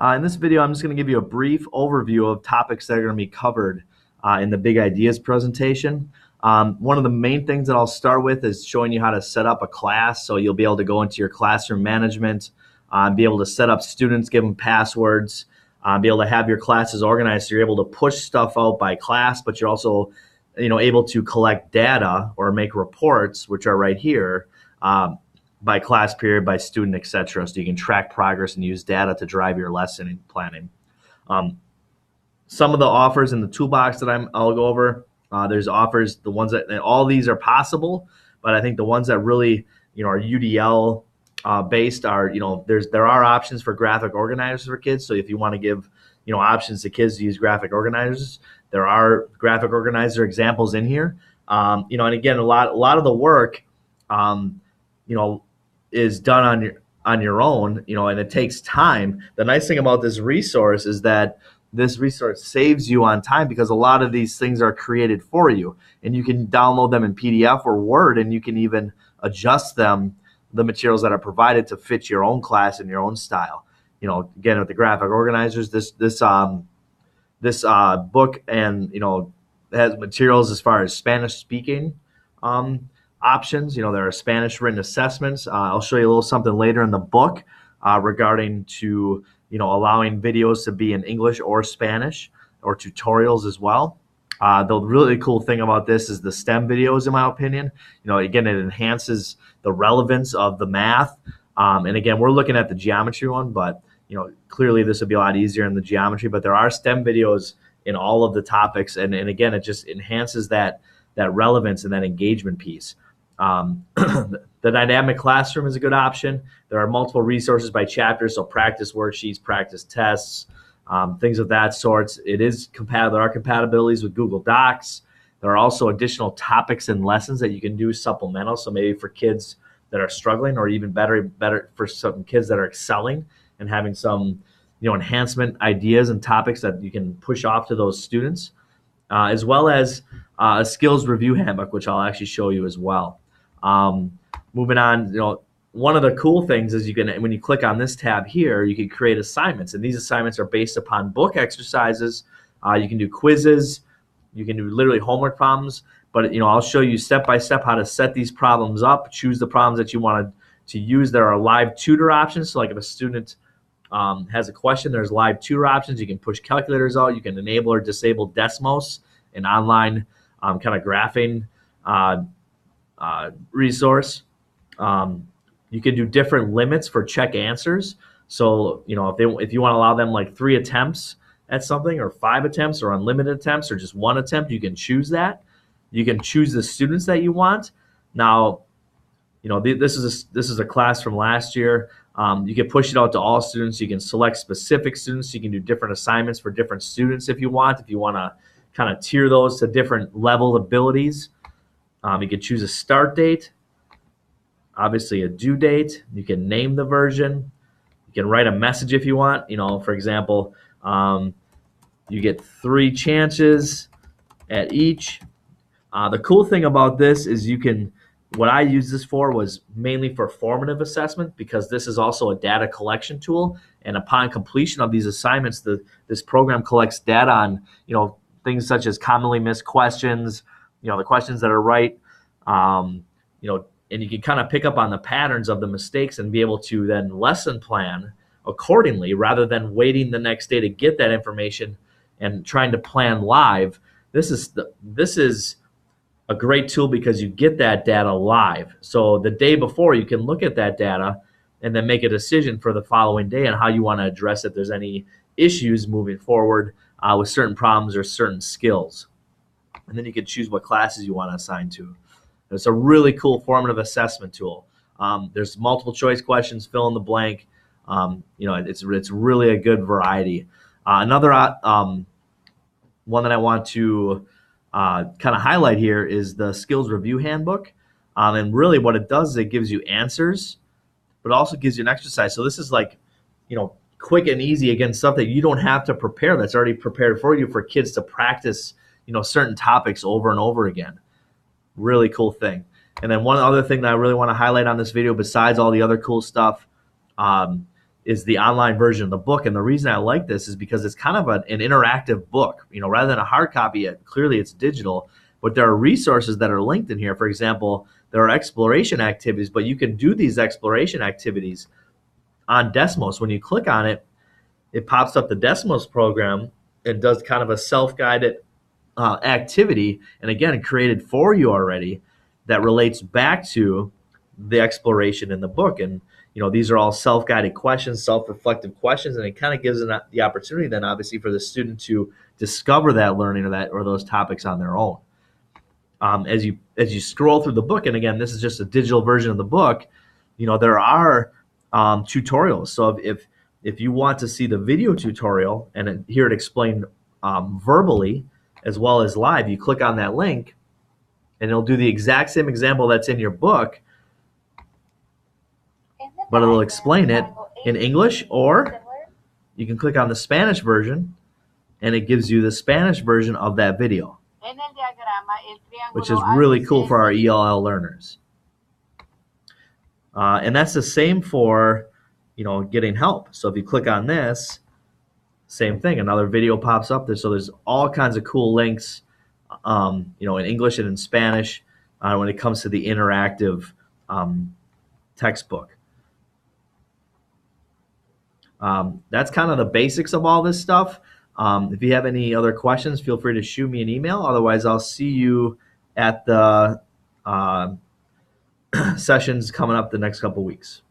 In this video, I'm just going to give you a brief overview of topics that are going to be covered in the Big Ideas presentation. One of the main things that I'll start with is showing you how to set up a class, so you'll be able to go into your classroom management, be able to set up students, give them passwords, be able to have your classes organized so you're able to push stuff out by class, but you're also able to collect data or make reports, which are right here, by class period, by student, etc. So you can track progress and use data to drive your lesson planning. Some of the offers in the toolbox that I'll go over, there's offers, the ones that, all these are possible, but I think the ones that really are UDL based are, there are options for graphic organizers for kids. So if you want to give options to kids to use graphic organizers, there are graphic organizer examples in here. And again, a lot of the work is done on your own, and it takes time. The nice thing about this resource is that this resource saves you on time, because a lot of these things are created for you, and you can download them in PDF or Word, and you can even adjust them, the materials that are provided, to fit your own class and your own style. Again, with the graphic organizers, this book and has materials as far as Spanish speaking options. There are Spanish written assessments. I'll show you a little something later in the book regarding to allowing videos to be in English or Spanish, or tutorials as well. The really cool thing about this is the STEM videos, in my opinion. Again, it enhances the relevance of the math. And again, we're looking at the geometry one, but clearly this would be a lot easier in the geometry. But there are STEM videos in all of the topics, and again, it just enhances that relevance and that engagement piece. The dynamic classroom is a good option. There are multiple resources by chapter, so practice worksheets, practice tests, things of that sort. It is compatible. There are compatibilities with Google Docs. There are also additional topics and lessons that you can do supplemental. So maybe for kids that are struggling, or even better for some kids that are excelling and having some enhancement ideas and topics that you can push off to those students, as well as a skills review handbook, which I'll actually show you as well. Moving on, one of the cool things is when you click on this tab here, you can create assignments, and these assignments are based upon book exercises. You can do quizzes, you can do literally homework problems, but I'll show you step by step how to set these problems up, choose the problems that you want to use. There are live tutor options, so like if a student has a question, there's live tutor options. You can push calculators out, you can enable or disable Desmos, an online kind of graphing resource. You can do different limits for check answers. So if you want to allow them like 3 attempts at something, or 5 attempts, or unlimited attempts, or just 1 attempt, you can choose that. You can choose the students that you want. Now, this is a class from last year. You can push it out to all students. You can select specific students. You can do different assignments for different students if you want. If you want to kind of tier those to different level abilities, you can choose a start date, obviously a due date. You can name the version. You can write a message if you want. For example, you get 3 chances at each. The cool thing about this is what I used this for was mainly for formative assessment, because this is also a data collection tool. And upon completion of these assignments, this program collects data on, things such as commonly missed questions, the questions that are right, and you can kind of pick up on the patterns of the mistakes and be able to then lesson plan accordingly, rather than waiting the next day to get that information and trying to plan live. This is a great tool because you get that data live. So the day before, you can look at that data and then make a decision for the following day on how you want to address if there's any issues moving forward with certain problems or certain skills. And then you can choose what classes you want to assign to. It's a really cool formative assessment tool. There's multiple choice questions, fill in the blank. It's really a good variety. Another one that I want to kind of highlight here is the skills review handbook. And really what it does is it gives you answers, but it also gives you an exercise. So this is like, quick and easy, again, stuff that you don't have to prepare, that's already prepared for you, for kids to practice, certain topics over and over again. Really cool thing. And then one other thing that I really want to highlight on this video, besides all the other cool stuff, is the online version of the book. And the reason I like this is because it's kind of an interactive book, rather than a hard copy. Clearly it's digital, but there are resources that are linked in here. For example, there are exploration activities, but you can do these exploration activities on Desmos. When you click on it, it pops up the Desmos program and does kind of a self-guided activity, and again, created for you already, that relates back to the exploration in the book. And these are all self-guided questions, self-reflective questions, and it kind of gives them the opportunity then, obviously, for the student to discover that learning or those topics on their own. As you scroll through the book, and again, this is just a digital version of the book, there are tutorials. So if you want to see the video tutorial and hear it explained verbally as well as live, you click on that link, and it'll do the exact same example that's in your book, but it'll explain it in English, or you can click on the Spanish version, and it gives you the Spanish version of that video, which is really cool for our ELL learners. And that's the same for, getting help. So if you click on this, same thing, another video pops up there. So there's all kinds of cool links, in English and in Spanish when it comes to the interactive textbook. That's kind of the basics of all this stuff. If you have any other questions, feel free to shoot me an email. Otherwise, I'll see you at the sessions coming up the next couple weeks.